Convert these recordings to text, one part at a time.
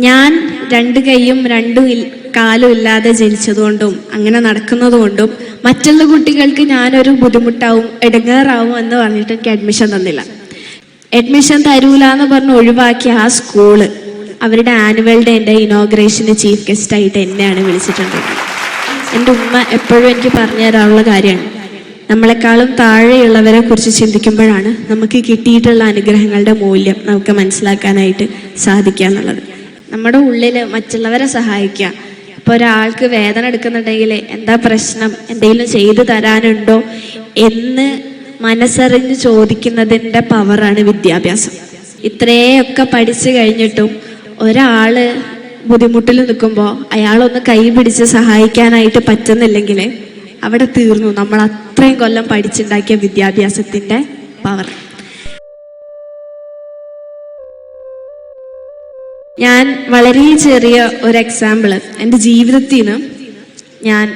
ഞാൻ രണ്ട് കൈയും കാലും ഇല്ലാതെ ജനിച്ചതുകൊണ്ടും അങ്ങനെ നടക്കുന്നതുകൊണ്ടും മറ്റുള്ള കുട്ടികൾക്ക് ഞാനൊരു ബുദ്ധിമുട്ടാവും, ഇടങ്ങേറാവും എന്ന് പറഞ്ഞിട്ട് എനിക്ക് അഡ്മിഷൻ തന്നില്ല. അഡ്മിഷൻ തരൂല എന്ന് പറഞ്ഞ് ഒഴിവാക്കിയ ആ സ്കൂള് അവരുടെ ആനുവൽ ഡേൻ്റെ ഇനോഗ്രേഷന് ചീഫ് ഗസ്റ്റായിട്ട് എന്നെയാണ് വിളിച്ചിട്ടുണ്ട്. എൻ്റെ ഉമ്മ എപ്പോഴും എനിക്ക് പറഞ്ഞു തരാനുള്ള കാര്യമാണ്, നമ്മളെക്കാളും താഴെയുള്ളവരെ കുറിച്ച് ചിന്തിക്കുമ്പോഴാണ് നമുക്ക് കിട്ടിയിട്ടുള്ള അനുഗ്രഹങ്ങളുടെ മൂല്യം നമുക്ക് മനസ്സിലാക്കാനായിട്ട് സാധിക്കുക എന്നുള്ളത്. നമ്മുടെ ഉള്ളിൽ മറ്റുള്ളവരെ സഹായിക്കുക. ഇപ്പോൾ ഒരാൾക്ക് വേദന എടുക്കുന്നുണ്ടെങ്കിൽ എന്താ പ്രശ്നം, എന്തെങ്കിലും ചെയ്തു തരാനുണ്ടോ എന്ന് മനസ്സറിഞ്ഞ് ചോദിക്കുന്നതിൻ്റെ പവറാണ് വിദ്യാഭ്യാസം. ഇത്രയൊക്കെ പഠിച്ചു കഴിഞ്ഞിട്ടും ഒരാൾ ബുദ്ധിമുട്ടിൽ നിൽക്കുമ്പോൾ അയാളൊന്ന് കൈ പിടിച്ച് സഹായിക്കാനായിട്ട് പറ്റുന്നില്ലെങ്കിൽ അവിടെ തീർന്നു നമ്മൾ അത്രയും കൊല്ലം പഠിച്ചുണ്ടാക്കിയ വിദ്യാഭ്യാസത്തിൻ്റെ പവർ. ഞാൻ വളരെ ചെറിയ ഒരു എക്സാമ്പിള് എൻ്റെ ജീവിതത്തിൽ നിന്ന് ഞാൻ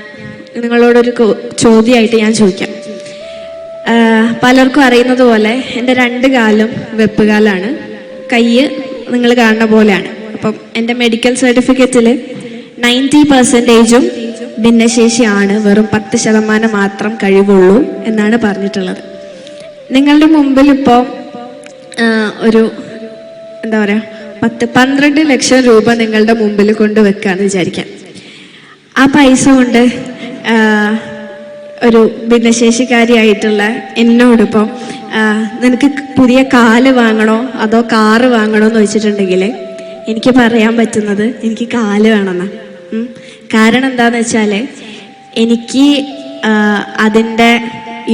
നിങ്ങളോടൊരു ചോദ്യമായിട്ട് ഞാൻ ചോദിക്കാം. പലർക്കും അറിയുന്നത് പോലെ എൻ്റെ 2 കാലും വെപ്പുകാലാണ്, കൈ നിങ്ങൾ കാണുന്ന പോലെയാണ്. അപ്പം എൻ്റെ മെഡിക്കൽ സർട്ടിഫിക്കറ്റിൽ 90% ഭിന്നശേഷിയാണ്, വെറും 10% മാത്രം കഴിവുള്ളൂ എന്നാണ് പറഞ്ഞിട്ടുള്ളത്. നിങ്ങളുടെ മുമ്പിൽ ഇപ്പോൾ ഒരു എന്താ പറയുക 12 ലക്ഷം രൂപ നിങ്ങളുടെ മുമ്പിൽ കൊണ്ടുവെക്കാന്ന് വിചാരിക്കാം. ആ പൈസ കൊണ്ട് ഒരു ഭിന്നശേഷിക്കാരിയായിട്ടുള്ള എന്നോടിപ്പോൾ നിനക്ക് പുതിയ കാല് വാങ്ങണോ അതോ കാറ് വാങ്ങണോ എന്ന് വെച്ചിട്ടുണ്ടെങ്കിൽ എനിക്ക് പറയാൻ പറ്റുന്നത് എനിക്ക് കാല് വേണമെന്നാണ്. കാരണം എന്താണെന്ന് വെച്ചാൽ എനിക്ക് അതിൻ്റെ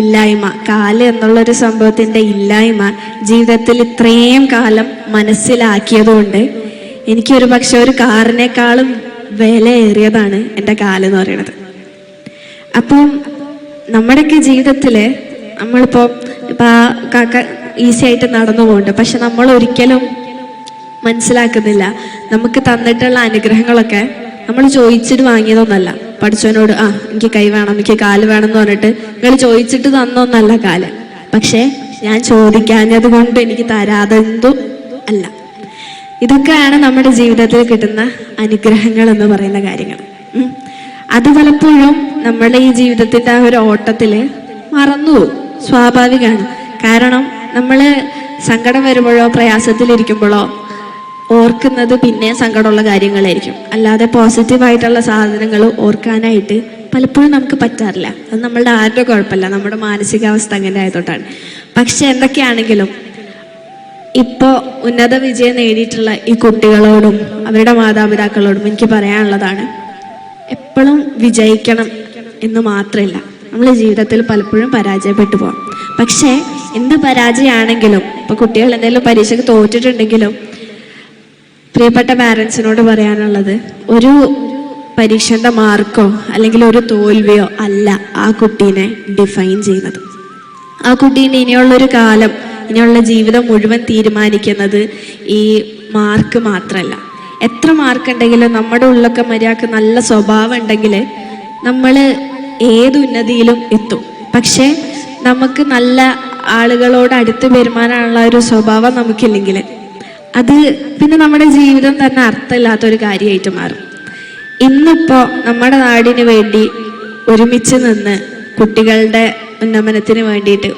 ഇല്ലായ്മ, കാല് എന്നുള്ളൊരു സംഭവത്തിൻ്റെ ഇല്ലായ്മ ജീവിതത്തിൽ ഇത്രയും കാലം മനസ്സിലാക്കിയതുകൊണ്ട് എനിക്കൊരു പക്ഷെ ഒരു കാറിനേക്കാളും വിലയേറിയതാണ് എൻ്റെ കാലെന്ന് പറയുന്നത്. അപ്പം നമ്മുടെയൊക്കെ ജീവിതത്തിൽ നമ്മളിപ്പോൾ ആ കാക്ക ഈസി ആയിട്ട് നടന്നു പോകുന്നുണ്ട്, പക്ഷെ നമ്മൾ ഒരിക്കലും മനസ്സിലാക്കുന്നില്ല നമുക്ക് തന്നിട്ടുള്ള അനുഗ്രഹങ്ങളൊക്കെ നമ്മൾ ചോദിച്ചിട്ട് വാങ്ങിയതൊന്നല്ല. പഠിച്ചവനോട് എനിക്ക് കൈ വേണം, എനിക്ക് കാല് വേണം എന്ന് പറഞ്ഞിട്ട് നിങ്ങൾ ചോദിച്ചിട്ട് തന്നൊന്നല്ല കാല്, പക്ഷെ ഞാൻ ചോദിക്കാഞ്ഞത് കൊണ്ട് എനിക്ക് തരാതെന്തും അല്ല. ഇതൊക്കെയാണ് നമ്മുടെ ജീവിതത്തിൽ കിട്ടുന്ന അനുഗ്രഹങ്ങൾ എന്ന് പറയുന്ന കാര്യങ്ങൾ. അത് പലപ്പോഴും നമ്മുടെ ഈ ജീവിതത്തിൻ്റെ ആ ഒരു ഓട്ടത്തിൽ മറന്നുപോകും, സ്വാഭാവികമാണ്. കാരണം നമ്മൾ സങ്കടം വരുമ്പോഴോ പ്രയാസത്തിലിരിക്കുമ്പോഴോ ഓർക്കുന്നത് പിന്നെ സങ്കടമുള്ള കാര്യങ്ങളായിരിക്കും, അല്ലാതെ പോസിറ്റീവായിട്ടുള്ള സാധനങ്ങൾ ഓർക്കാനായിട്ട് പലപ്പോഴും നമുക്ക് പറ്റാറില്ല. അത് നമ്മളുടെ ആരുടെ കുഴപ്പമില്ല, നമ്മുടെ മാനസികാവസ്ഥ അങ്ങനെ ആയതുകൊണ്ടാണ്. പക്ഷെ എന്തൊക്കെയാണെങ്കിലും ഇപ്പോൾ ഉന്നത വിജയം നേടിയിട്ടുള്ള ഈ കുട്ടികളോടും അവരുടെ മാതാപിതാക്കളോടും എനിക്ക് പറയാനുള്ളതാണ്, എപ്പോഴും വിജയിക്കണം എന്ന് മാത്രമല്ല, നമ്മൾ ജീവിതത്തിൽ പലപ്പോഴും പരാജയപ്പെട്ടു പോകാം. പക്ഷേ എന്ത് പരാജയമാണെങ്കിലും, ഇപ്പോൾ കുട്ടികൾ എന്തെങ്കിലും പരീക്ഷയ്ക്ക് തോറ്റിട്ടുണ്ടെങ്കിലും പ്രിയപ്പെട്ട പാരൻസിനോട് പറയാനുള്ളത്, ഒരു പരീക്ഷൻ്റെ മാർക്കോ അല്ലെങ്കിൽ ഒരു തോൽവിയോ അല്ല ആ കുട്ടീനെ ഡിഫൈൻ ചെയ്യുന്നത്. ആ കുട്ടീൻ്റെ ഇനിയുള്ളൊരു കാലം, ഇനിയുള്ള ജീവിതം മുഴുവൻ തീരുമാനിക്കുന്നത് ഈ മാർക്ക് മാത്രമല്ല. എത്ര മാർക്ക് ഉണ്ടെങ്കിലും നമ്മുടെ ഉള്ളൊക്കെ മര്യാദക്ക് നല്ല സ്വഭാവം ഉണ്ടെങ്കിൽ നമ്മൾ ഏത് ഉന്നതിയിലും എത്തും. പക്ഷേ നമുക്ക് നല്ല ആളുകളോട് അടുത്ത് പെരുമാറാനുള്ള ഒരു സ്വഭാവം നമുക്കില്ലെങ്കിൽ അത് പിന്നെ നമ്മുടെ ജീവിതം തന്നെ അർത്ഥമില്ലാത്തൊരു കാര്യമായിട്ട് മാറും. ഇന്നിപ്പോൾ നമ്മുടെ നാടിന് വേണ്ടി ഒരുമിച്ച് നിന്ന് കുട്ടികളുടെ ഉന്നമനത്തിന് വേണ്ടിയിട്ട്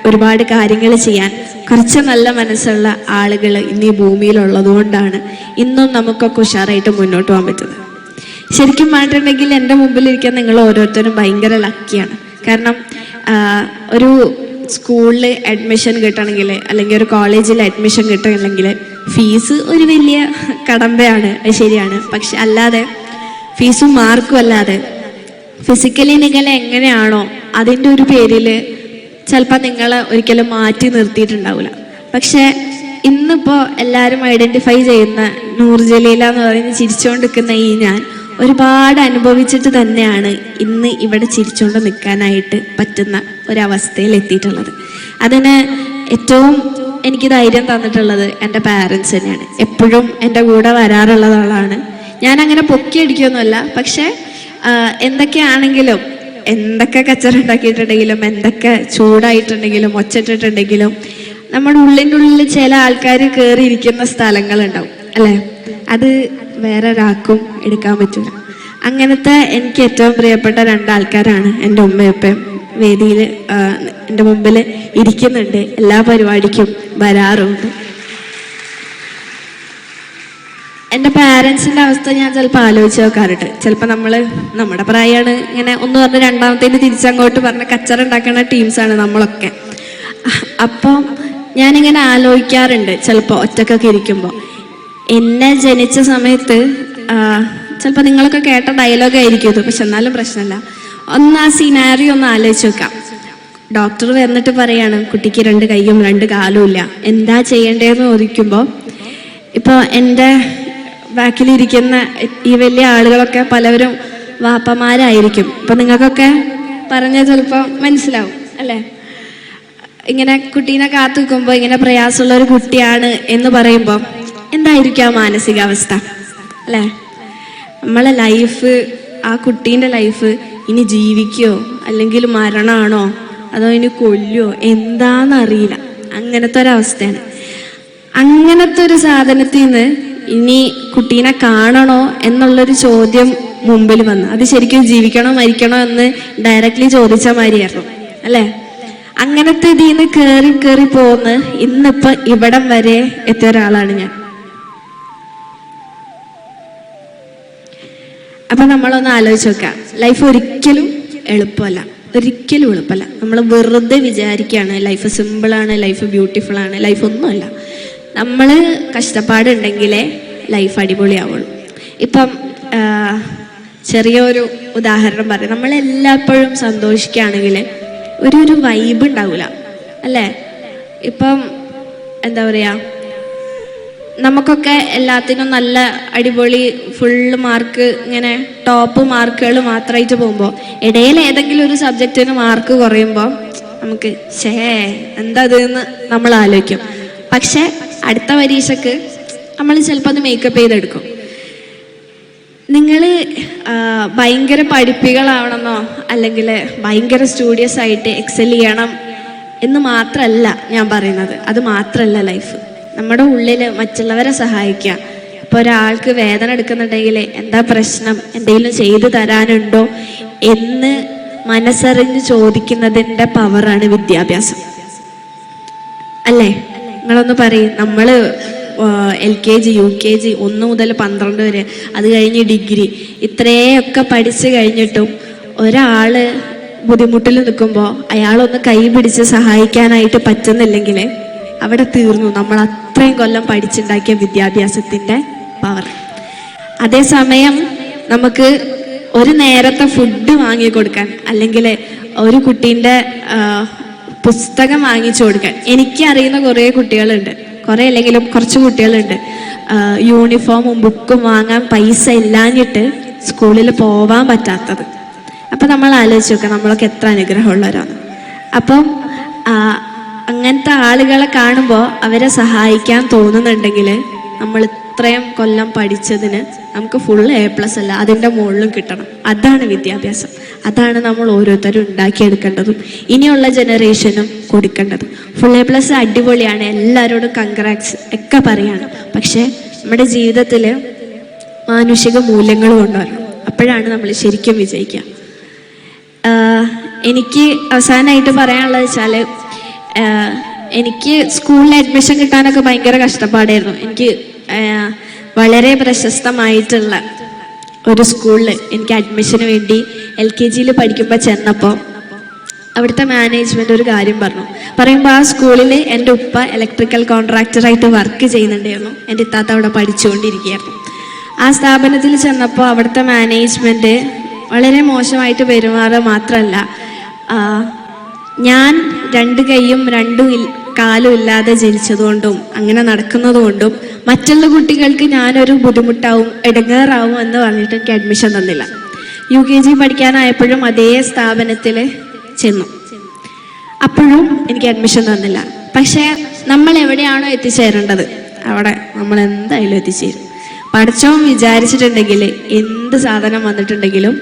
ഒരുപാട് കാര്യങ്ങൾ ചെയ്യാൻ കുറച്ച് നല്ല മനസ്സുള്ള ആളുകൾ ഇന്ന് ഈ ഭൂമിയിലുള്ളത് കൊണ്ടാണ് ഇന്നും നമുക്കൊക്കെ ഉഷാറായിട്ട് മുന്നോട്ട് പോകാൻ പറ്റുന്നത്. ശരിക്കും പറഞ്ഞിട്ടുണ്ടെങ്കിൽ എൻ്റെ മുമ്പിലിരിക്കാൻ നിങ്ങൾ ഓരോരുത്തരും ഭയങ്കര ലക്കിയാണ്. കാരണം ഒരു സ്കൂളിൽ അഡ്മിഷൻ കിട്ടണമെങ്കിൽ അല്ലെങ്കിൽ ഒരു കോളേജിൽ അഡ്മിഷൻ കിട്ടണമെങ്കിൽ ഫീസ് ഒരു വലിയ കടമ്പയാണ്, അത് ശരിയാണ്. പക്ഷെ അല്ലാതെ ഫീസും മാർക്കും അല്ലാതെ ഫിസിക്കലി നിങ്ങൾ എങ്ങനെയാണോ അതിൻ്റെ ഒരു പേരിൽ ചിലപ്പോൾ നിങ്ങളെ ഒരിക്കലും മാറ്റി നിർത്തിയിട്ടുണ്ടാവില്ല. പക്ഷെ ഇന്നിപ്പോൾ എല്ലാവരും ഐഡൻറ്റിഫൈ ചെയ്യുന്ന നൂർ ജലീല എന്ന് പറയുന്ന ചിരിച്ചുകൊണ്ടിരിക്കുന്ന ഈ ഞാൻ ഒരുപാട് അനുഭവിച്ചിട്ട് തന്നെയാണ് ഇന്ന് ഇവിടെ ചിരിച്ചുകൊണ്ട് നിൽക്കാനായിട്ട് പറ്റുന്ന ഒരവസ്ഥയിൽ എത്തിയിട്ടുള്ളത്. അതിന് ഏറ്റവും എനിക്ക് ധൈര്യം തന്നിട്ടുള്ളത് എൻ്റെ പാരൻസ് തന്നെയാണ്. എപ്പോഴും എൻ്റെ കൂടെ വരാറുള്ളത് ആളാണ്. ഞാൻ അങ്ങനെ പൊക്കിയടിക്കൊന്നുമല്ല, പക്ഷെ എന്തൊക്കെയാണെങ്കിലും, എന്തൊക്കെ കച്ചറുണ്ടാക്കിയിട്ടുണ്ടെങ്കിലും, എന്തൊക്കെ ചൂടായിട്ടുണ്ടെങ്കിലും, ഒച്ചിട്ടിട്ടുണ്ടെങ്കിലും നമ്മുടെ ഉള്ളിൻ്റെ ഉള്ളിൽ ചില ആൾക്കാർ കയറിയിരിക്കുന്ന സ്ഥലങ്ങളുണ്ടാവും അല്ലേ? അത് വേറെ ഒരാൾക്കും എടുക്കാൻ പറ്റില്ല. അങ്ങനത്തെ എനിക്ക് ഏറ്റവും പ്രിയപ്പെട്ട രണ്ടാൾക്കാരാണ് എൻ്റെ ഉമ്മയപ്പയും. വേദിയിൽ എൻ്റെ മുമ്പിൽ ഇരിക്കുന്നുണ്ട്, എല്ലാ പരിപാടിക്കും വരാറുണ്ട്. എൻ്റെ പാരൻസിൻ്റെ അവസ്ഥ ഞാൻ ചിലപ്പോൾ ആലോചിച്ച് നോക്കാറുണ്ട്. ചിലപ്പോൾ നമ്മുടെ പ്രായമാണ്, ഇങ്ങനെ ഒന്ന് പറഞ്ഞ് രണ്ടാമത്തേന് തിരിച്ചങ്ങോട്ട് പറഞ്ഞ് കച്ചറ ഉണ്ടാക്കുന്ന ടീംസാണ് നമ്മളൊക്കെ. അപ്പം ഞാനിങ്ങനെ ആലോചിക്കാറുണ്ട് ചിലപ്പോൾ ഒറ്റക്കൊക്കെ ഇരിക്കുമ്പോൾ. എന്നെ ജനിച്ച സമയത്ത് ചിലപ്പോൾ നിങ്ങളൊക്കെ കേട്ട ഡയലോഗ് ആയിരിക്കും ഇത്, പക്ഷെ എന്നാലും പ്രശ്നമില്ല. ഒന്ന് ആ സിനാരിയോ ഒന്ന് ആലോചിച്ച് വെക്കാം. ഡോക്ടർ വന്നിട്ട് പറയാണ് കുട്ടിക്ക് 2 കൈയും 2 കാലും ഇല്ല, എന്താ ചെയ്യേണ്ടതെന്ന് ചോദിക്കുമ്പോൾ ഇപ്പോൾ എൻ്റെ ബാക്കിലിരിക്കുന്ന ഈ വലിയ ആളുകളൊക്കെ പലവരും വാപ്പമാരായിരിക്കും. ഇപ്പം നിങ്ങൾക്കൊക്കെ പറഞ്ഞാൽ ചിലപ്പോൾ മനസ്സിലാവും അല്ലേ? ഇങ്ങനെ കുട്ടീനെ കാത്തു നിൽക്കുമ്പോൾ ഇങ്ങനെ പ്രയാസമുള്ള ഒരു കുട്ടിയാണ് എന്ന് പറയുമ്പോൾ എന്തായിരിക്കും ആ മാനസികാവസ്ഥ അല്ലേ? നമ്മളെ ലൈഫ്, ആ കുട്ടീൻ്റെ ലൈഫ് ഇനി ജീവിക്കോ അല്ലെങ്കിൽ മരണമാണോ അതോ ഇനി കൊല്ലുമോ എന്താണെന്നറിയില്ല. അങ്ങനത്തെ ഒരവസ്ഥയാണ്. അങ്ങനത്തെ ഒരു സാധനത്തിൽ നിന്ന് ഇനി കുട്ടീനെ കാണണോ എന്നുള്ളൊരു ചോദ്യം മുമ്പിൽ വന്നു. അത് ശരിക്കും ജീവിക്കണോ മരിക്കണോ എന്ന് ഡയറക്റ്റ്ലി ചോദിച്ച മാതിരിയായിരുന്നു അല്ലേ? അങ്ങനത്തെ ഇതിൽ നിന്ന് കയറി പോന്ന് ഇന്നിപ്പോൾ ഇവിടം വരെ എത്തിയ ഒരാളാണ് ഞാൻ. അപ്പം നമ്മളൊന്ന് ആലോചിച്ച് നോക്കാം. ലൈഫ് ഒരിക്കലും എളുപ്പമല്ല. നമ്മൾ വെറുതെ വിചാരിക്കുകയാണ് ലൈഫ് സിമ്പിളാണ്, ലൈഫ് ബ്യൂട്ടിഫുൾ ആണ്. ലൈഫ് ഒന്നുമല്ല. നമ്മൾ കഷ്ടപ്പാടുണ്ടെങ്കിലേ ലൈഫ് അടിപൊളിയാവുള്ളൂ. ഇപ്പം ചെറിയൊരു ഉദാഹരണം പറയാം. നമ്മളെല്ലായ്പ്പോഴും സന്തോഷിക്കുകയാണെങ്കിൽ ഒരു വൈബ് ഉണ്ടാവില്ല അല്ലേ? ഇപ്പം എന്താ പറയുക, നമുക്കൊക്കെ എല്ലാത്തിനും നല്ല അടിപൊളി ഫുള്ള് മാർക്ക്, ഇങ്ങനെ ടോപ്പ് മാർക്കുകൾ മാത്രമായിട്ട് പോകുമ്പോൾ ഇടയിൽ ഏതെങ്കിലും ഒരു സബ്ജക്റ്റിന് മാർക്ക് കുറയുമ്പോൾ നമുക്ക് എന്താ അതെന്ന് നമ്മൾ ആലോചിക്കും. പക്ഷെ അടുത്ത പരീക്ഷയ്ക്ക് നമ്മൾ ചിലപ്പോൾ അത് മേക്കപ്പ് ചെയ്തെടുക്കും. നിങ്ങൾ ഭയങ്കര പഠിപ്പികളാവണമെന്നോ അല്ലെങ്കിൽ ഭയങ്കര സ്റ്റുഡിയസ് ആയിട്ട് എക്സൽ ചെയ്യണം എന്ന് മാത്രമല്ല ഞാൻ പറയുന്നത്. അത് മാത്രമല്ല ലൈഫ്. നമ്മുടെ ഉള്ളിൽ മറ്റുള്ളവരെ സഹായിക്കുക. ഇപ്പോൾ ഒരാൾക്ക് വേദന എടുക്കുന്നുണ്ടെങ്കിൽ എന്താ പ്രശ്നം, എന്തെങ്കിലും ചെയ്തു തരാനുണ്ടോ എന്ന് മനസ്സറിഞ്ഞ് ചോദിക്കുന്നതിൻ്റെ പവറാണ് വിദ്യാഭ്യാസം അല്ലേ? നിങ്ങളൊന്ന് പറയും. നമ്മൾ LKG UKG 1 മുതൽ 12 വരെ, അത് കഴിഞ്ഞ് ഡിഗ്രി, ഇത്രയൊക്കെ പഠിച്ചു കഴിഞ്ഞിട്ടും ഒരാൾ ബുദ്ധിമുട്ടിൽ നിൽക്കുമ്പോൾ അയാളൊന്ന് കൈ പിടിച്ച് സഹായിക്കാനായിട്ട് പറ്റുന്നില്ലെങ്കിൽ അവിടെ തീർന്നു നമ്മൾ അത്രയും കൊല്ലം പഠിച്ചുണ്ടാക്കിയ വിദ്യാഭ്യാസത്തിൻ്റെ പവർ. അതേസമയം നമുക്ക് ഒരു നേരത്തെ ഫുഡ് വാങ്ങിക്കൊടുക്കാൻ അല്ലെങ്കിൽ ഒരു കുട്ടീൻ്റെ പുസ്തകം വാങ്ങിച്ചു കൊടുക്കാൻ, എനിക്കറിയുന്ന കുറേ കുട്ടികളുണ്ട്, കുറേ അല്ലെങ്കിലും കുറച്ച് കുട്ടികളുണ്ട്, യൂണിഫോമും ബുക്കും വാങ്ങാൻ പൈസ ഇല്ലാഞ്ഞിട്ട് സ്കൂളിൽ പോവാൻ പറ്റാത്തത്. അപ്പം നമ്മൾ ആലോചിച്ച് നോക്കാം നമ്മളൊക്കെ എത്ര അനുഗ്രഹമുള്ളവരാണ്. അപ്പം അങ്ങനത്തെ ആളുകളെ കാണുമ്പോൾ അവരെ സഹായിക്കാൻ തോന്നുന്നുണ്ടെങ്കിൽ നമ്മൾ ഇത്രയും കൊല്ലം പഠിച്ചതിന് നമുക്ക് ഫുൾ A+ അല്ല അതിൻ്റെ മുകളിലും കിട്ടണം. അതാണ് വിദ്യാഭ്യാസം. അതാണ് നമ്മൾ ഓരോരുത്തരും ഉണ്ടാക്കിയെടുക്കേണ്ടതും ഇനിയുള്ള ജനറേഷനും കൊടുക്കേണ്ടതും. ഫുൾ A+ അടിപൊളിയാണ്, എല്ലാവരോടും കൺഗ്രാറ്റ്സ് ഒക്കെ പറയാണ്. പക്ഷേ നമ്മുടെ ജീവിതത്തിൽ മാനുഷിക മൂല്യങ്ങൾ കൊണ്ടുവരണം. അപ്പോഴാണ് നമ്മൾ ശരിക്കും വിജയിക്കുക. എനിക്ക് അവസാനമായിട്ട് പറയാനുള്ളത് വെച്ചാൽ, എനിക്ക് സ്കൂളിൽ അഡ്മിഷൻ കിട്ടാനൊക്കെ ഭയങ്കര കഷ്ടപ്പാടായിരുന്നു. എനിക്ക് വളരെ പ്രശസ്തമായിട്ടുള്ള ഒരു സ്കൂളിൽ എനിക്ക് അഡ്മിഷന് വേണ്ടി LKGയിൽ പഠിക്കുമ്പോൾ ചെന്നപ്പോൾ അവിടുത്തെ മാനേജ്മെൻ്റ് ഒരു കാര്യം പറയുമ്പോൾ ആ സ്കൂളിൽ എൻ്റെ ഉപ്പ ഇലക്ട്രിക്കൽ കോൺട്രാക്ടറായിട്ട് വർക്ക് ചെയ്യുന്നുണ്ടായിരുന്നു. എൻ്റെ ഇത്താത്ത അവിടെ പഠിച്ചുകൊണ്ടിരിക്കുകയായിരുന്നു. ആ സ്ഥാപനത്തിൽ ചെന്നപ്പോൾ അവിടുത്തെ മാനേജ്മെൻറ്റ് വളരെ മോശമായിട്ട് പെരുമാറുക മാത്രമല്ല, ഞാൻ 2 കൈയും 2 കാലും ഇല്ലാതെ ജനിച്ചതുകൊണ്ടും അങ്ങനെ നടക്കുന്നതുകൊണ്ടും മറ്റുള്ള കുട്ടികൾക്ക് ഞാനൊരു ബുദ്ധിമുട്ടാവും, ഇടങ്ങേറാവും എന്ന് പറഞ്ഞിട്ട് എനിക്ക് അഡ്മിഷൻ തന്നില്ല. UKG പഠിക്കാനായപ്പോഴും അതേ സ്ഥാപനത്തിൽ ചെന്നു, അപ്പോഴും എനിക്ക് അഡ്മിഷൻ തന്നില്ല. പക്ഷേ നമ്മൾ എവിടെയാണോ എത്തിച്ചേരേണ്ടത് അവിടെ നമ്മൾ എന്തായാലും എത്തിച്ചേരും. പഠിച്ചോൻ വിചാരിച്ചിട്ടുണ്ടെങ്കിൽ എന്ത് സാധനം വന്നിട്ടുണ്ടെങ്കിലും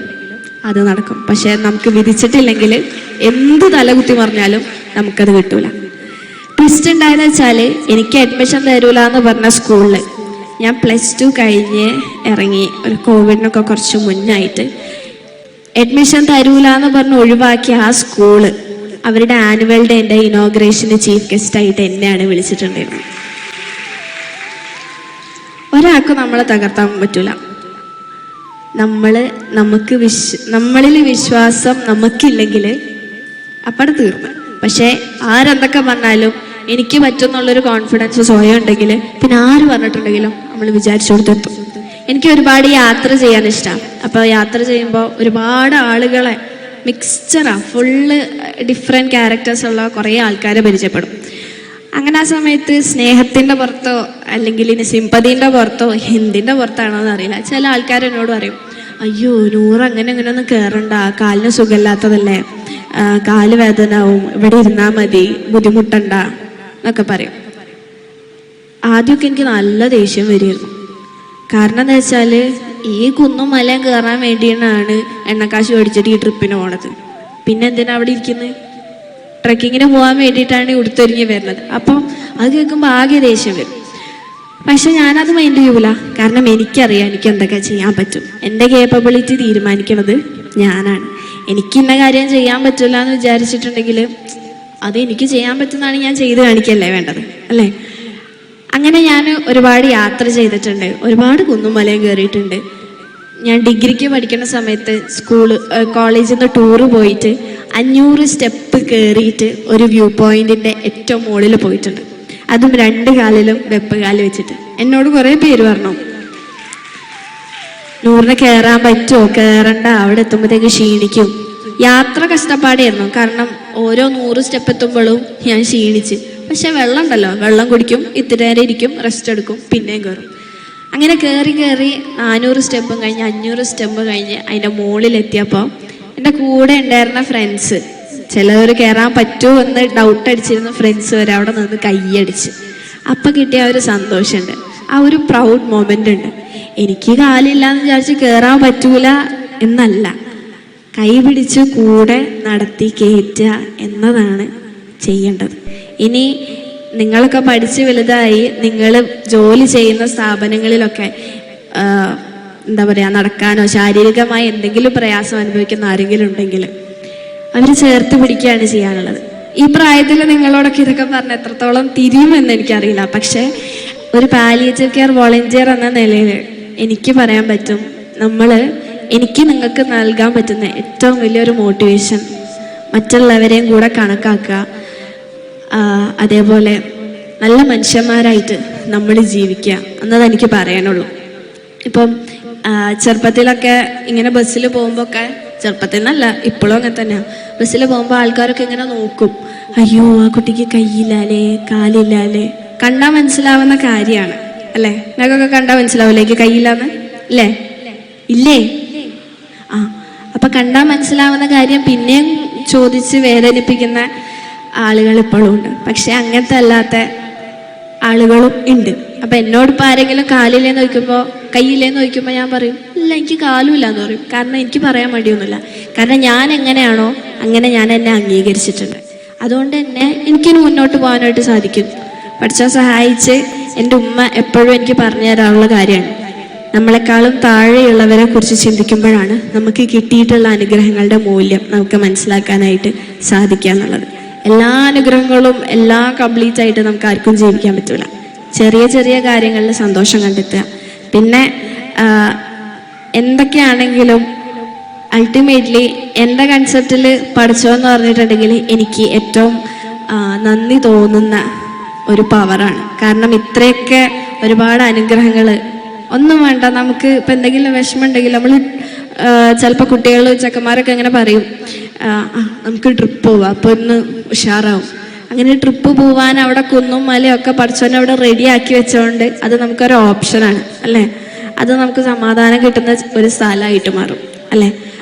അത് നടക്കും. പക്ഷെ നമുക്ക് വിധിച്ചിട്ടില്ലെങ്കിൽ എന്ത് തലകുത്തി പറഞ്ഞാലും നമുക്കത് കിട്ടൂല. ട്വിസ്റ്റ് ഉണ്ടായെന്ന് വെച്ചാൽ എനിക്ക് അഡ്മിഷൻ തരൂല എന്ന് പറഞ്ഞ സ്കൂളിൽ ഞാൻ +2 കഴിഞ്ഞ് ഇറങ്ങി, ഒരു കോവിഡിനൊക്കെ കുറച്ച് മുന്നായിട്ട്. അഡ്മിഷൻ തരൂല എന്ന് പറഞ്ഞ് ഒഴിവാക്കിയ ആ സ്കൂള് അവരുടെ ആനുവൽ ഡേൻ്റെ ഇനോഗ്രേഷന് ചീഫ് ഗസ്റ്റായിട്ട് എന്നെയാണ് വിളിച്ചിട്ടുണ്ടായിരുന്നത്. ഒരാൾക്കും നമ്മളെ തകർത്താൻ പറ്റൂല. നമ്മളിൽ വിശ്വാസം നമുക്കില്ലെങ്കിൽ അപ്പടെ തീർന്നു. പക്ഷേ ആരെന്തൊക്കെ പറഞ്ഞാലും എനിക്ക് പറ്റുന്നുള്ളൊരു കോൺഫിഡൻസ് സ്വയം ഉണ്ടെങ്കിൽ പിന്നെ ആര് പറഞ്ഞിട്ടുണ്ടെങ്കിലും നമ്മൾ വിചാരിച്ചു കൊടുത്തെത്തും. എനിക്ക് ഒരുപാട് യാത്ര ചെയ്യാൻ ഇഷ്ടമാണ്. അപ്പോൾ യാത്ര ചെയ്യുമ്പോൾ ഒരുപാട് ആളുകളെ ഫുള്ള് ഡിഫറെൻറ്റ് ക്യാരക്ടേഴ്സ് ഉള്ള കുറേ ആൾക്കാരെ പരിചയപ്പെടും. അങ്ങനെ ആ സമയത്ത് സ്നേഹത്തിൻ്റെ പുറത്തോ അല്ലെങ്കിൽ ഇനി സിമ്പതിൻ്റെ പുറത്തോ എന്തിൻ്റെ പുറത്താണോ എന്നറിയില്ല, ചില ആൾക്കാർ എന്നോട് പറയും, അയ്യോ നൂറ് അങ്ങനെ ഒന്നും കയറണ്ട, കാലിന് സുഖമില്ലാത്തതല്ലേ, കാല് വേദനാവും, ഇവിടെ ഇരുന്നാൽ മതി, ബുദ്ധിമുട്ടണ്ട എന്നൊക്കെ പറയും. ആദ്യമൊക്കെ എനിക്ക് നല്ല ദേഷ്യം വരുമായിരുന്നു. കാരണം എന്താ വെച്ചാൽ ഈ കുന്നും മലയും കയറാൻ വേണ്ടിയാണ് എണ്ണക്കാശ് മേടിച്ചിട്ട് ഈ ട്രിപ്പിന് പോണത്. പിന്നെ എന്തിനാ അവിടെ ഇരിക്കുന്നത്? ട്രക്കിങ്ങിന് പോകാൻ വേണ്ടിയിട്ടാണ് ഉടുത്തൊരുങ്ങി വരുന്നത്. അപ്പം അത് കേൾക്കുമ്പോൾ ആകെ ദേഷ്യം വരും. പക്ഷെ ഞാനത് മൈൻഡ് ചെയ്യൂല. കാരണം എനിക്കറിയാം എനിക്ക് എന്തൊക്കെ ചെയ്യാൻ പറ്റും. എൻ്റെ കേപ്പബിലിറ്റി തീരുമാനിക്കുന്നത് ഞാനാണ്. എനിക്ക് ഇന്ന കാര്യം ചെയ്യാൻ പറ്റില്ല എന്ന് വിചാരിച്ചിട്ടുണ്ടെങ്കിൽ അത് എനിക്ക് ചെയ്യാൻ പറ്റുന്നതാണ് ഞാൻ ചെയ്ത് കാണിക്കല്ലേ വേണ്ടത്, അല്ലേ? അങ്ങനെ ഞാൻ ഒരുപാട് യാത്ര ചെയ്തിട്ടുണ്ട്, ഒരുപാട് കുന്നും മലയും കയറിയിട്ടുണ്ട്. ഞാൻ ഡിഗ്രിക്ക് പഠിക്കുന്ന സമയത്ത് കോളേജിൽ നിന്ന് ടൂറ് പോയിട്ട് 500 സ്റ്റെപ്പ് കയറിയിട്ട് ഒരു വ്യൂ പോയിന്റിൻ്റെ ഏറ്റവും മുകളിൽ പോയിട്ടുണ്ട്. അതും 2 കാലിലും വെപ്പ് കാല് വെച്ചിട്ട്. എന്നോട് കുറേ പേര് പറഞ്ഞു, 100 കയറാൻ പറ്റുമോ, കയറണ്ട, അവിടെ എത്തുമ്പോഴത്തേക്ക് ക്ഷീണിക്കും. യാത്ര കഷ്ടപ്പാടായിരുന്നു. കാരണം ഓരോ 100 സ്റ്റെപ്പ് എത്തുമ്പോഴും ഞാൻ ക്ഷീണിച്ച്. പക്ഷെ വെള്ളം ഉണ്ടല്ലോ, വെള്ളം കുടിക്കും, ഇത്തിരി നേരം ഇരിക്കും, റെസ്റ്റ് എടുക്കും, പിന്നെയും കയറും. അങ്ങനെ കയറി 400 സ്റ്റെപ്പും കഴിഞ്ഞ് 500 സ്റ്റെപ്പ് കഴിഞ്ഞ് അതിൻ്റെ മുകളിലെത്തിയപ്പോൾ എൻ്റെ കൂടെ ഉണ്ടായിരുന്ന ഫ്രണ്ട്സ്, ചിലവർ കയറാൻ പറ്റുമോ എന്ന് ഡൗട്ട് അടിച്ചിരുന്ന ഫ്രണ്ട്സ് വരെ അവിടെ നിന്ന് കൈയടിച്ച്. അപ്പം കിട്ടിയ ഒരു സന്തോഷമുണ്ട്, ആ ഒരു പ്രൗഡ് മൊമെൻ്റ് ഉണ്ട്. എനിക്ക് കാലില്ല എന്ന് വിചാരിച്ച് കയറാൻ പറ്റൂല എന്നല്ല, കൈ പിടിച്ച് കൂടെ നടത്തി കയറ്റുക എന്നതാണ് ചെയ്യേണ്ടത്. ഇനി നിങ്ങളൊക്കെ പഠിച്ച് വലുതായി നിങ്ങൾ ജോലി ചെയ്യുന്ന സ്ഥാപനങ്ങളിലൊക്കെ എന്താ പറയുക, നടക്കാനോ ശാരീരികമായി എന്തെങ്കിലും പ്രയാസം അനുഭവിക്കുന്ന ആരെങ്കിലും ഉണ്ടെങ്കിൽ അവർ ചേർത്ത് പിടിക്കുകയാണ് ചെയ്യാനുള്ളത്. ഈ പ്രായത്തിൽ നിങ്ങളോടൊക്കെ ഇതൊക്കെ പറഞ്ഞ് എത്രത്തോളം തിരിയുമെന്ന് എനിക്കറിയില്ല. പക്ഷേ ഒരു പാലിയേറ്റീവ് കെയർ വോളണ്ടിയർ എന്ന നിലയിൽ എനിക്ക് പറയാൻ പറ്റും, എനിക്ക് നിങ്ങൾക്ക് നൽകാൻ പറ്റുന്ന ഏറ്റവും വലിയൊരു മോട്ടിവേഷൻ മറ്റുള്ളവരെയും കൂടെ കണക്കാക്കുക, അതേപോലെ നല്ല മനുഷ്യന്മാരായിട്ട് നമ്മൾ ജീവിക്കുക എന്നതാണ് എനിക്ക് പറയാനുള്ളൂ. ഇപ്പം ചെറുപ്പത്തിലൊക്കെ ഇങ്ങനെ ബസ്സിൽ പോകുമ്പോഴൊക്കെ, ചെറുപ്പത്തിൽ നിന്നല്ല ഇപ്പോഴും അങ്ങനെ തന്നെയാണ്, ബസ്സിൽ പോകുമ്പോൾ ആൾക്കാരൊക്കെ ഇങ്ങനെ നോക്കും, അയ്യോ ആ കുട്ടിക്ക് കൈയില്ലാലേ, കാലില്ലാലേ. കണ്ടാൽ മനസ്സിലാവുന്ന കാര്യമാണ് അല്ലേ? നിങ്ങൾക്കൊക്കെ കണ്ടാൽ മനസ്സിലാവില്ലേ എനിക്ക് കൈയില്ലാന്ന്? അല്ലേ? ഇല്ലേ? അപ്പം കണ്ടാൽ മനസ്സിലാവുന്ന കാര്യം പിന്നെയും ചോദിച്ച് വേദനിപ്പിക്കുന്ന ആളുകൾ ഇപ്പോഴും ഉണ്ട്. പക്ഷെ അങ്ങനത്തെ അല്ലാത്ത ആളുകളും ഉണ്ട്. അപ്പം എന്നോടിപ്പോൾ ആരെങ്കിലും കാലില്ലേന്ന് ചോദിക്കുമ്പോൾ, കയ്യില്ലേന്ന് ചോദിക്കുമ്പോൾ ഞാൻ പറയും, ഇല്ല എനിക്ക് കാലുമില്ല എന്ന് പറയും. കാരണം എനിക്ക് പറയാൻ മടിയൊന്നുമില്ല. കാരണം ഞാൻ എങ്ങനെയാണോ അങ്ങനെ ഞാൻ എന്നെ അംഗീകരിച്ചിട്ടുണ്ട്. അതുകൊണ്ട് തന്നെ എനിക്കിനി മുന്നോട്ട് പോകാനായിട്ട് സാധിക്കും. പഠിച്ചാൽ സഹായിച്ച് എൻ്റെ ഉമ്മ എപ്പോഴും എനിക്ക് പറഞ്ഞു തരാനുള്ള കാര്യമാണ്, നമ്മളെക്കാളും താഴെയുള്ളവരെ കുറിച്ച് ചിന്തിക്കുമ്പോഴാണ് നമുക്ക് കിട്ടിയിട്ടുള്ള അനുഗ്രഹങ്ങളുടെ മൂല്യം നമുക്ക് മനസ്സിലാക്കാനായിട്ട് സാധിക്കുക എന്നുള്ളത്. എല്ലാ അനുഗ്രഹങ്ങളും എല്ലാം കംപ്ലീറ്റ് ആയിട്ട് നമുക്ക് ആർക്കും ജീവിക്കാൻ പറ്റില്ല. ചെറിയ ചെറിയ കാര്യങ്ങളിൽ സന്തോഷം കണ്ടെത്തുക. പിന്നെ എന്തൊക്കെയാണെങ്കിലും അൾട്ടിമേറ്റ്ലി എൻ്റെ കൺസെപ്റ്റിൽ പഠിച്ചോന്ന് പറഞ്ഞിട്ടുണ്ടെങ്കിൽ എനിക്ക് ഏറ്റവും നന്ദി തോന്നുന്ന ഒരു പവറാണ്. കാരണം ഇത്രയൊക്കെ ഒരുപാട് അനുഗ്രഹങ്ങൾ ഒന്നും വേണ്ട. നമുക്ക് ഇപ്പം എന്തെങ്കിലും വിഷമം ഉണ്ടെങ്കിൽ നമ്മൾ ചിലപ്പോൾ കുട്ടികൾ ചെക്കന്മാരൊക്കെ അങ്ങനെ പറയും, നമുക്ക് ട്രിപ്പ് പോവാം, അപ്പോൾ ഒന്ന് ഉഷാറാവും. അങ്ങനെ ട്രിപ്പ് പോവാൻ അവിടെ കുന്നും മലയൊക്കെ പഠിച്ചോനെ അവിടെ റെഡിയാക്കി വെച്ചോണ്ട് അത് നമുക്കൊരു ഓപ്ഷനാണ് അല്ലേ? അത് നമുക്ക് സമാധാനം കിട്ടുന്ന ഒരു സ്ഥലമായിട്ട് മാറും അല്ലേ?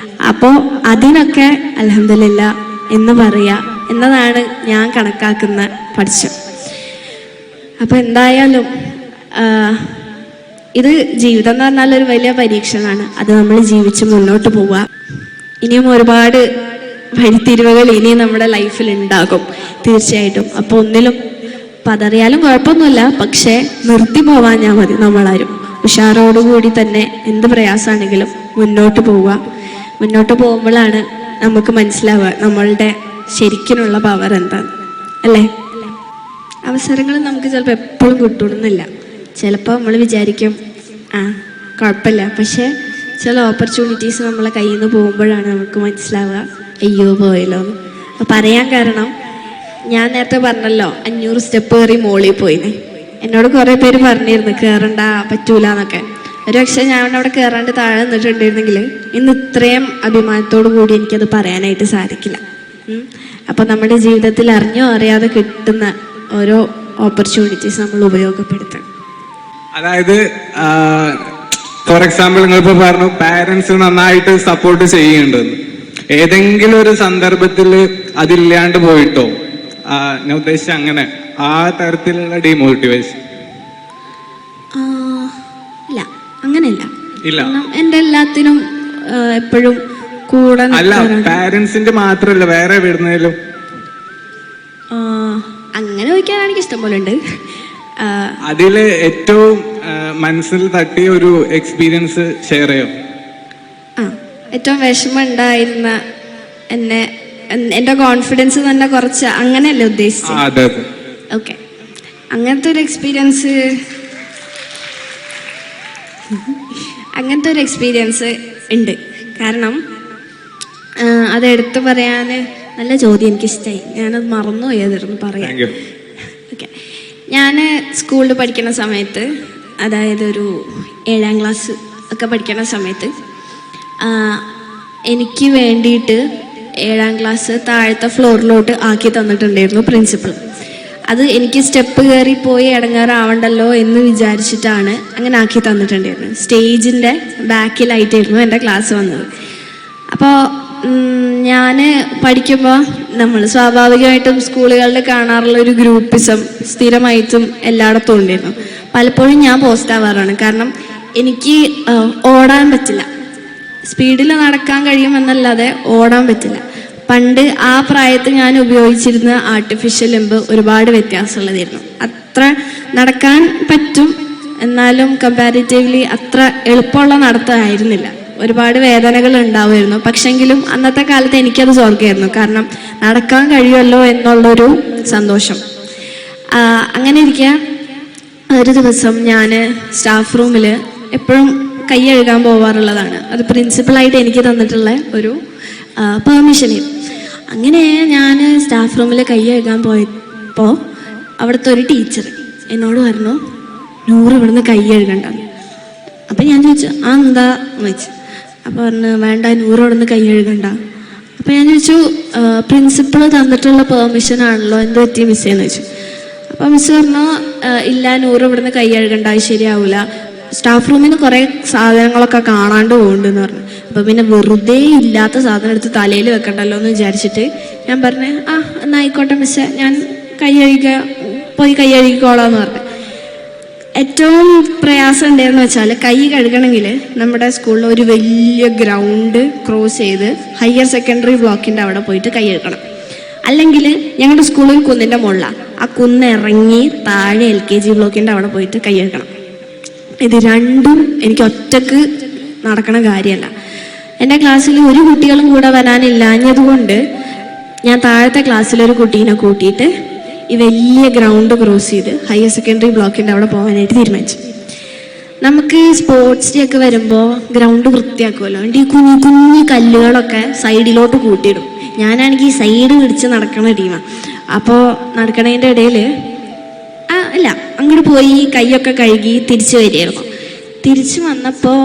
അപ്പോൾ അതിനൊക്കെ അൽഹംദുലില്ലാ എന്ന് പറയുക എന്നതാണ് ഞാൻ കണക്കാക്കുന്ന പഠിച്ചം. അപ്പോൾ എന്തായാലും ഇത് ജീവിതം എന്ന് പറഞ്ഞാൽ ഒരു വലിയ പരീക്ഷണമാണ്. അത് നമ്മൾ ജീവിച്ച് മുന്നോട്ട് പോവുക. ഇനിയും ഒരുപാട് വഴിത്തിരിവുകൾ ഇനിയും നമ്മുടെ ലൈഫിൽ ഉണ്ടാകും തീർച്ചയായിട്ടും. അപ്പോൾ ഒന്നിലും പതറിയാലും കുഴപ്പമൊന്നുമില്ല, പക്ഷേ നിർത്തി പോവാൻ ഞാൻ മതി. നമ്മളാരും ഉഷാറോടുകൂടി തന്നെ എന്ത് പ്രയാസമാണെങ്കിലും മുന്നോട്ട് പോവുക. മുന്നോട്ട് പോകുമ്പോഴാണ് നമുക്ക് മനസ്സിലാവുക നമ്മളുടെ ശരിക്കിനുള്ള പവർ എന്താണ്, അല്ലേ? അവസരങ്ങൾ നമുക്ക് ചിലപ്പോൾ എപ്പോഴും കിട്ടണമെന്നില്ല. ചിലപ്പോൾ നമ്മൾ വിചാരിക്കും കുഴപ്പമില്ല, പക്ഷേ ചില ഓപ്പർച്യൂണിറ്റീസ് നമ്മളെ കയ്യിൽ നിന്ന് പോകുമ്പോഴാണ് നമുക്ക് മനസ്സിലാവുക അയ്യോ പോയല്ലോ എന്ന്. അപ്പോൾ പറയാൻ കാരണം, ഞാൻ നേരത്തെ പറഞ്ഞല്ലോ 500 സ്റ്റെപ്പ് കയറി മോളിൽ പോയിന്. എന്നോട് കുറേ പേര് പറഞ്ഞിരുന്നു കയറണ്ട, പറ്റൂല എന്നൊക്കെ. ഒരു പക്ഷേ ഞാൻ അവിടെ കയറാണ്ട് താഴെ നിന്നിട്ടുണ്ടായിരുന്നെങ്കിൽ ഇന്ന് ഇത്രയും അഭിമാനത്തോടു കൂടി എനിക്കത് പറയാനായിട്ട് സാധിക്കില്ല. അപ്പോൾ നമ്മുടെ ജീവിതത്തിൽ അറിഞ്ഞോ അറിയാതെ കിട്ടുന്ന ഓരോ ഓപ്പർച്യൂണിറ്റീസ് നമ്മൾ ഉപയോഗപ്പെടുത്തണം. അതായത് ഫോർ എക്സാമ്പിൾ നിങ്ങളിപ്പോൾ പറഞ്ഞു പാരൻസ് നന്നായിട്ട് സപ്പോർട്ട് ചെയ്യുന്നുണ്ടെന്ന്. ഏതെങ്കിലും ഒരു സന്ദർഭത്തിൽ അതില്ലാണ്ട് പോയിട്ടോ? ഞാൻ ഉദ്ദേശിച്ച അങ്ങനെ ആ തരത്തിലുള്ള ഡീമോട്ടിവേഷൻ ഇല്ല, അങ്ങനെയല്ല. ഇല്ല, എൻ്റെ എല്ലാത്തിനും എപ്പോഴും കൂടെ. അല്ല, പാരൻസിന്റെ മാത്രല്ല, വേറെ എവിടുന്നേലും അങ്ങനെ ചോദിക്കാനാണെങ്കിൽ ഇഷ്ടം പോലെ ഉണ്ട്. അതില് ഏറ്റവും മനസ്സിൽ തട്ടിയ ഒരു എക്സ്പീരിയൻസ് ഷെയർ ചെയ്യോ? ഏറ്റവും വിഷമം ഉണ്ടായിരുന്ന എൻ്റെ കോൺഫിഡൻസ് തന്നെ കുറച്ച്, അങ്ങനെയല്ലേ ഉദ്ദേശിച്ചത്? ഓക്കെ, അങ്ങനത്തെ ഒരു എക്സ്പീരിയൻസ് ഉണ്ട്. കാരണം അതെടുത്ത് പറയാൻ നല്ല ചോദ്യം, എനിക്കിഷ്ടമായി. ഞാനത് മറന്നുപോയി അതെടുത്ത് പറയാം. ഓക്കെ, ഞാൻ സ്കൂളിൽ പഠിക്കുന്ന സമയത്ത്, അതായത് ഒരു 7ാം ക്ലാസ് ഒക്കെ പഠിക്കുന്ന സമയത്ത്, എനിക്ക് വേണ്ടിയിട്ട് 7ാം ക്ലാസ് താഴത്തെ ഫ്ലോറിലോട്ട് ആക്കി തന്നിട്ടുണ്ടായിരുന്നു പ്രിൻസിപ്പൾ. അത് എനിക്ക് സ്റ്റെപ്പ് കയറി പോയി ഇടങ്ങാറാവണ്ടല്ലോ എന്ന് വിചാരിച്ചിട്ടാണ് അങ്ങനെ ആക്കി തന്നിട്ടുണ്ടായിരുന്നത്. സ്റ്റേജിൻ്റെ ബാക്കിലായിട്ടായിരുന്നു എൻ്റെ ക്ലാസ് വന്നത്. അപ്പോൾ ഞാൻ പഠിക്കുമ്പോൾ നമ്മൾ സ്വാഭാവികമായിട്ടും സ്കൂളുകളിൽ കാണാറുള്ള ഒരു ഗ്രൂപ്പിസം സ്ഥിരമായിട്ടും എല്ലായിടത്തും ഉണ്ടായിരുന്നു. പലപ്പോഴും ഞാൻ പോസ്റ്റ് ആവാറാണ്. കാരണം എനിക്ക് ഓടാൻ പറ്റില്ല, സ്പീഡിൽ നടക്കാൻ കഴിയുമെന്നല്ലാതെ ഓടാൻ പറ്റില്ല. പണ്ട് ആ പ്രായത്തിൽ ഞാൻ ഉപയോഗിച്ചിരുന്ന ആർട്ടിഫിഷ്യൽ ലിംബ് ഒരുപാട് വ്യത്യാസമുള്ളതായിരുന്നു. അത്ര നടക്കാൻ പറ്റും, എന്നാലും കമ്പാരിറ്റീവ്ലി അത്ര എളുപ്പമുള്ള നടത്തമായിരുന്നില്ല. ഒരുപാട് വേദനകൾ ഉണ്ടാവുമായിരുന്നു. പക്ഷെങ്കിലും അന്നത്തെ കാലത്ത് എനിക്കത് സ്വർഗ്ഗമായിരുന്നു. കാരണം നടക്കാൻ കഴിയുമല്ലോ എന്നുള്ളൊരു സന്തോഷം. അങ്ങനെ ഇരിക്കുക, ഒരു ദിവസം ഞാൻ സ്റ്റാഫ് റൂമിൽ എപ്പോഴും കൈ കഴുകാൻ പോവാറുള്ളതാണ്. അത് പ്രിൻസിപ്പളായിട്ട് എനിക്ക് തന്നിട്ടുള്ള ഒരു പെർമിഷനായിരുന്നു. അങ്ങനെ ഞാൻ സ്റ്റാഫ് റൂമിൽ കൈ കഴുകാൻ പോയപ്പോൾ അവിടുത്തെ ഒരു ടീച്ചർ എന്നോട് പറഞ്ഞു, 100 ഇവിടുന്ന് കൈ കഴുകണ്ടെന്ന്. അപ്പം ഞാൻ ചോദിച്ചു എന്താ എന്ന് വെച്ചു. അപ്പോൾ പറഞ്ഞു വേണ്ട, 100 ഇവിടുന്ന് കൈ കഴുകണ്ട. അപ്പം ഞാൻ ചോദിച്ചു പ്രിൻസിപ്പൾ തന്നിട്ടുള്ള പെർമിഷനാണല്ലോ, എന്ത് പറ്റി മിസ്സേന്ന് ചോദിച്ചു. അപ്പം മിസ്സ് പറഞ്ഞു ഇല്ല, 100 ഇവിടുന്ന് കൈ കഴുകണ്ട, അത് ശരിയാവില്ല, സ്റ്റാഫ് റൂമിൽ നിന്ന് കുറേ സാധനങ്ങളൊക്കെ കാണാണ്ട് പോകുന്നുണ്ടെന്ന് പറഞ്ഞു. അപ്പം പിന്നെ വെറുതെ ഇല്ലാത്ത സാധനം എടുത്ത് തലയിൽ വെക്കണ്ടല്ലോ എന്ന് വിചാരിച്ചിട്ട് ഞാൻ പറഞ്ഞു എന്നാൽ ആയിക്കോട്ടെ മിസ്സേ, ഞാൻ പോയി കൈ കഴുകിക്കോളാന്ന് പറഞ്ഞു. ഏറ്റവും പ്രയാസം ഉണ്ടായെന്ന് വെച്ചാൽ കൈ കഴുകണമെങ്കിൽ നമ്മുടെ സ്കൂളിൽ ഒരു വലിയ ഗ്രൗണ്ട് ക്രോസ് ചെയ്ത് ഹയർ സെക്കൻഡറി ബ്ലോക്കിൻ്റെ അവിടെ പോയിട്ട് കൈ കഴുകണം. അല്ലെങ്കിൽ ഞങ്ങളുടെ സ്കൂളിൽ കുന്നിൻ്റെ മുകളിലാണ്, ആ കുന്ന് ഇറങ്ങി താഴെ LKG ബ്ലോക്കിൻ്റെ അവിടെ പോയിട്ട് കൈ കഴുകണം. ഇത് രണ്ടും എനിക്ക് ഒറ്റക്ക് നടക്കണ കാര്യമല്ല. എൻ്റെ ക്ലാസ്സിൽ ഒരു കുട്ടികളും കൂടെ വരാനില്ലാഞ്ഞതുകൊണ്ട് ഞാൻ താഴത്തെ ക്ലാസ്സിലൊരു കുട്ടീനെ കൂട്ടിയിട്ട് ഈ വലിയ ഗ്രൗണ്ട് ക്രോസ് ചെയ്ത് ഹയർ സെക്കൻഡറി ബ്ലോക്കിൻ്റെ അവിടെ പോകാനായിട്ട് തീരുമാനിച്ചു. നമുക്ക് സ്പോർട്സ് ഡേ ഒക്കെ വരുമ്പോൾ ഗ്രൗണ്ട് വൃത്തിയാക്കുമല്ലോ, അതുകൊണ്ട് ഈ കുഞ്ഞു കുഞ്ഞു കല്ലുകളൊക്കെ സൈഡിലോട്ട് കൂട്ടിയിടും. ഞാനാണെങ്കിൽ ഈ സൈഡ് പിടിച്ച് നടക്കുന്ന ടീമാണ്. അപ്പോൾ നടക്കണതിൻ്റെ ഇടയിൽ അല്ല അങ്ങോട്ട് പോയി കൈയൊക്കെ കഴുകി തിരിച്ചു വരികയായിരുന്നു. തിരിച്ചു വന്നപ്പോൾ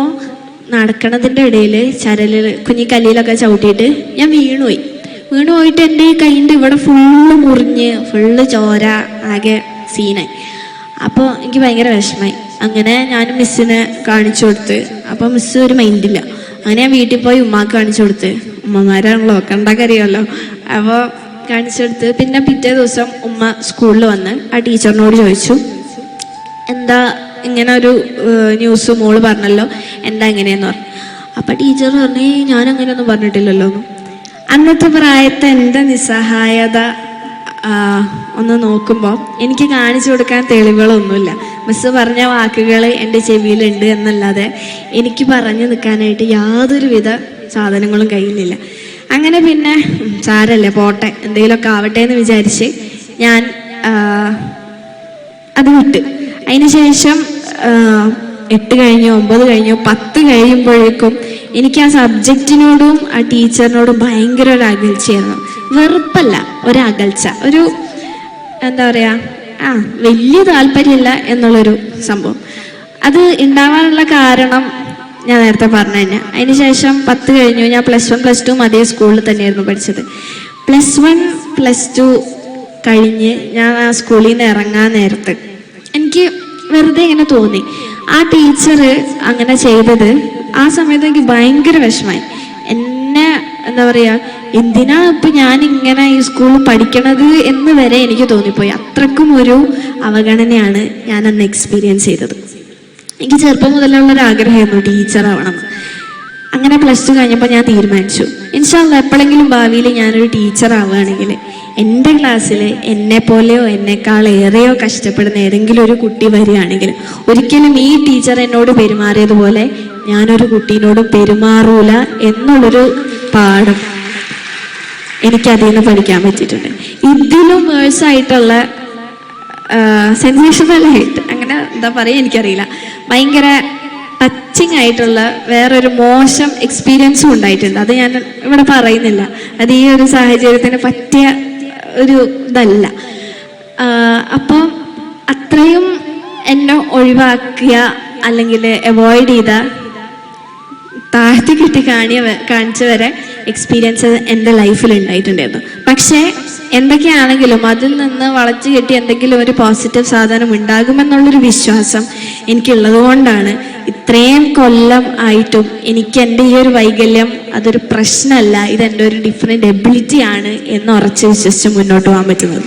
നടക്കണതിൻ്റെ ഇടയിൽ ചരലിൽ കുഞ്ഞിക്കല്ലിലൊക്കെ ചവിട്ടിയിട്ട് ഞാൻ വീണുപോയി. പോയിട്ട് എൻ്റെ ഈ കൈൻ്റെ ഇവിടെ ഫുള്ള് മുറിഞ്ഞ് ഫുള്ള് ചോര, ആകെ സീനായി. അപ്പോൾ എനിക്ക് ഭയങ്കര വിഷമമായി. അങ്ങനെ ഞാൻ മിസ്സിനെ കാണിച്ചു കൊടുത്ത്. അപ്പോൾ മിസ്സ് ഒരു മൈൻഡില്ല. അങ്ങനെ ഞാൻ വീട്ടിൽ പോയി ഉമ്മാക്ക് കാണിച്ചു കൊടുത്ത്. ഉമ്മമാരാണല്ലോ, കണ്ടാൽ അറിയാമല്ലോ. അപ്പോൾ കാണിച്ചു കൊടുത്ത് പിന്നെ പിറ്റേ ദിവസം ഉമ്മ സ്കൂളിൽ വന്ന് ആ ടീച്ചറിനോട് ചോദിച്ചു, എന്താ ഇങ്ങനെ ഒരു ന്യൂസ് മോള് പറഞ്ഞല്ലോ, എന്താ എങ്ങനെയെന്ന് പറഞ്ഞു. അപ്പം ടീച്ചർ പറഞ്ഞു ഞാനങ്ങനെയൊന്നും പറഞ്ഞിട്ടില്ലല്ലോ. അന്നത്തെ പ്രായത്തെ എൻ്റെ നിസ്സഹായത ഒന്ന് നോക്കുമ്പോൾ എനിക്ക് കാണിച്ചു കൊടുക്കാൻ തെളിവുകളൊന്നുമില്ല. മിസ്സ് പറഞ്ഞ വാക്കുകൾ എൻ്റെ ചെവിയിലുണ്ട് എന്നല്ലാതെ എനിക്ക് പറഞ്ഞു നിൽക്കാനായിട്ട് യാതൊരുവിധ സാധനങ്ങളും കയ്യിലില്ല. അങ്ങനെ പിന്നെ സാരല്ലേ പോട്ടെ, എന്തെങ്കിലുമൊക്കെ ആവട്ടെ എന്ന് വിചാരിച്ച് ഞാൻ അത് വിട്ട്. അതിനുശേഷം 8 കഴിഞ്ഞോ 9 കഴിഞ്ഞോ 10 കഴിയുമ്പോഴേക്കും എനിക്ക് ആ സബ്ജക്റ്റിനോടും ആ ടീച്ചറിനോടും ഭയങ്കര ഒരു അകൽച്ചയായിരുന്നു. വെറുപ്പല്ല, ഒരകൽച്ച, ഒരു എന്താ പറയുക, വലിയ താല്പര്യമില്ല എന്നുള്ളൊരു സംഭവം. അത് ഉണ്ടാവാനുള്ള കാരണം ഞാൻ നേരത്തെ പറഞ്ഞു തന്നെ. അതിനുശേഷം 10 കഴിഞ്ഞു. ഞാൻ +1 +2 അതേ സ്കൂളിൽ തന്നെയായിരുന്നു പഠിച്ചത്. +1 +2 കഴിഞ്ഞ് ഞാൻ ആ സ്കൂളിൽ നിന്ന് ഇറങ്ങാൻ നേരത്ത് എനിക്ക് വെറുതെ ഇങ്ങനെ തോന്നി, ആ ടീച്ചർ അങ്ങനെ ചെയ്തത് ആ സമയത്ത് എനിക്ക് ഭയങ്കര വിഷമായി. എന്നെ എന്താ പറയുക, എന്തിനാ ഇപ്പം ഞാൻ ഇങ്ങനെ ഈ സ്കൂളിൽ പഠിക്കണത് എന്ന് വരെ എനിക്ക് തോന്നിപ്പോയി. അത്രക്കും ഒരു അവഗണനയാണ് ഞാൻ അന്ന് എക്സ്പീരിയൻസ് ചെയ്തത്. എനിക്ക് ചെറുപ്പം മുതലുള്ള ഒരു ആഗ്രഹമായിരുന്നു ടീച്ചർ ആവണമെന്ന്. അങ്ങനെ +2 കഴിഞ്ഞപ്പോൾ ഞാൻ തീരുമാനിച്ചു, ഇൻഷാ അല്ലാഹ് എപ്പോഴെങ്കിലും ഭാവിയിൽ ഞാനൊരു ടീച്ചർ ആവുകയാണെങ്കിൽ എൻ്റെ ക്ലാസ്സിൽ എന്നെപ്പോലെയോ എന്നെക്കാളേറെയോ കഷ്ടപ്പെടുന്ന ഏതെങ്കിലും ഒരു കുട്ടി വരികയാണെങ്കിൽ ഒരിക്കലും ഈ ടീച്ചർ എന്നോട് പെരുമാറിയതുപോലെ ഞാനൊരു കുട്ടീനോട് പെരുമാറൂല എന്നുള്ളൊരു പാഠം എനിക്കതിൽ നിന്ന് പഠിക്കാൻ പറ്റിയിട്ടുണ്ട്. ഇതിലും വേഴ്സായിട്ടുള്ള സെൻസേഷണലായിട്ട്, അങ്ങനെ എന്താ പറയുക എനിക്കറിയില്ല, ഭയങ്കര ടച്ചിങ് ആയിട്ടുള്ള വേറൊരു മോശം എക്സ്പീരിയൻസും ഉണ്ടായിട്ടുണ്ട്. അത് ഞാൻ ഇവിടെ പറയുന്നില്ല, അത് ഈ ഒരു സാഹചര്യത്തിന് പറ്റിയ ഒരു ഇതല്ല. അപ്പം അത്രയും എന്നെ ഒഴിവാക്കിയ അല്ലെങ്കിൽ അവോയ്ഡ് ചെയ്ത, താഴ്ത്തി കിട്ടി കാണിച്ച വരെ എക്സ്പീരിയൻസ് എൻ്റെ ലൈഫിൽ ഉണ്ടായിട്ടുണ്ടായിരുന്നു. പക്ഷേ എന്തൊക്കെയാണെങ്കിലും അതിൽ നിന്ന് വളച്ചു കെട്ടി എന്തെങ്കിലും ഒരു പോസിറ്റീവ് സാധനം ഉണ്ടാകുമെന്നുള്ളൊരു വിശ്വാസം എനിക്കുള്ളത് കൊണ്ടാണ് ഇത്രയും കൊല്ലം ആയിട്ടും എനിക്ക് എൻ്റെ ഈ ഒരു വൈകല്യം അതൊരു പ്രശ്നമല്ല, ഇതെൻ്റെ ഒരു ഡിഫറെൻ്റ് എബിലിറ്റി ആണ് എന്ന് ഉറച്ച് വിശ്വസിച്ച് മുന്നോട്ട് പോകാൻ പറ്റുന്നത്.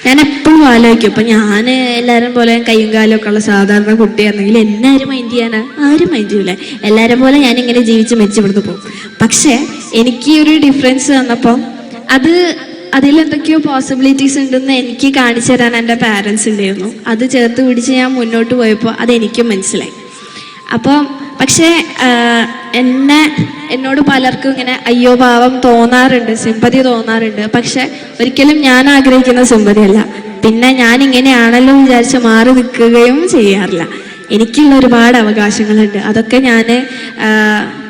ഞാൻ എപ്പോഴും ആലോചിക്കും, ഇപ്പം ഞാൻ എല്ലാവരും പോലെ കയ്യും കാലും ഒക്കെ ഉള്ള സാധാരണ കുട്ടിയാണെങ്കിൽ എന്നെ ആരും മൈൻഡ് ചെയ്യാനാ? ആരും മൈൻഡ് ചെയ്യില്ല. എല്ലാവരും പോലെ ഞാനിങ്ങനെ ജീവിച്ച് മെച്ചപ്പെടുത്ത് പോകും. പക്ഷേ എനിക്ക് ഒരു ഡിഫറൻസ് വന്നപ്പോൾ അതിലെന്തൊക്കെയോ പോസിബിലിറ്റീസ് ഉണ്ടെന്ന് എനിക്ക് കാണിച്ചു തരാൻ എൻ്റെ പാരൻസ് ഉണ്ടായിരുന്നു. അത് ചേർത്ത് പിടിച്ച് ഞാൻ മുന്നോട്ട് പോയപ്പോൾ അതെനിക്കും മനസ്സിലായി. അപ്പം പക്ഷേ എന്നോട് പലർക്കും ഇങ്ങനെ അയ്യോ പാവം തോന്നാറുണ്ട്, സിമ്പതി തോന്നാറുണ്ട്. പക്ഷെ ഒരിക്കലും ഞാൻ ആഗ്രഹിക്കുന്ന സിമ്പതി അല്ല. പിന്നെ ഞാൻ ഇങ്ങനെയാണല്ലോ വിചാരിച്ച് മാറി നിൽക്കുകയും ചെയ്യാറില്ല. എനിക്കുള്ള ഒരുപാട് അവകാശങ്ങളുണ്ട്. അതൊക്കെ ഞാൻ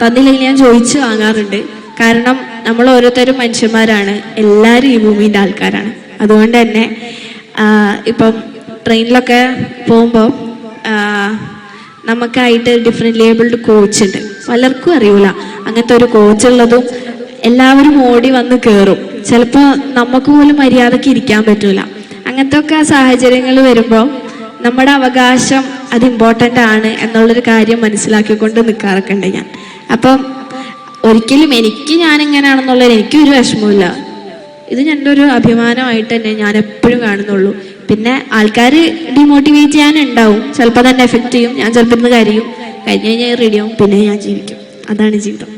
തന്നില്ലെങ്കിൽ ഞാൻ ചോദിച്ചു വാങ്ങാറുണ്ട്. കാരണം നമ്മൾ ഓരോരുത്തരും മനുഷ്യന്മാരാണ്, എല്ലാവരും ഈ ഭൂമിൻ്റെ ആൾക്കാരാണ്. അതുകൊണ്ട് തന്നെ ഇപ്പം ട്രെയിനിലൊക്കെ പോകുമ്പോൾ നമുക്കായിട്ട് ഡിഫറെൻ്റ് ലേബിൾഡ് കോച്ച് ഉണ്ട്. പലർക്കും അറിയില്ല അങ്ങനത്തെ ഒരു കോച്ച് ഉള്ളതും. എല്ലാവരും ഓടി വന്ന് കയറും. ചിലപ്പോൾ നമുക്ക് പോലും മര്യാദയ്ക്ക് ഇരിക്കാൻ പറ്റൂല. അങ്ങനത്തെ ഒക്കെ സാഹചര്യങ്ങൾ വരുമ്പോൾ നമ്മുടെ അവകാശം അത് ഇമ്പോർട്ടൻ്റ് ആണ് എന്നുള്ളൊരു കാര്യം മനസ്സിലാക്കിക്കൊണ്ട് നിൽക്കാറൊക്കെ ഉണ്ട് ഞാൻ. അപ്പം ഒരിക്കലും ഞാനിങ്ങനെയാണെന്നുള്ളത് എനിക്കൊരു വിഷമമില്ല. ഇത് എൻ്റെ ഒരു അഭിമാനമായിട്ട് തന്നെ ഞാൻ എപ്പോഴും കാണുന്നുള്ളൂ. പിന്നെ ആൾക്കാർ ഡിമോട്ടിവേറ്റ് ചെയ്യാനുണ്ടാവും, ചിലപ്പോൾ തന്നെ എഫക്റ്റ് ചെയ്യും. ഞാൻ ചിലപ്പോൾ ഇന്ന് കഴിഞ്ഞ് കഴിഞ്ഞാൽ റെഡിയാവും, പിന്നെ ഞാൻ ജീവിക്കും. അതാണ് ജീവിതം.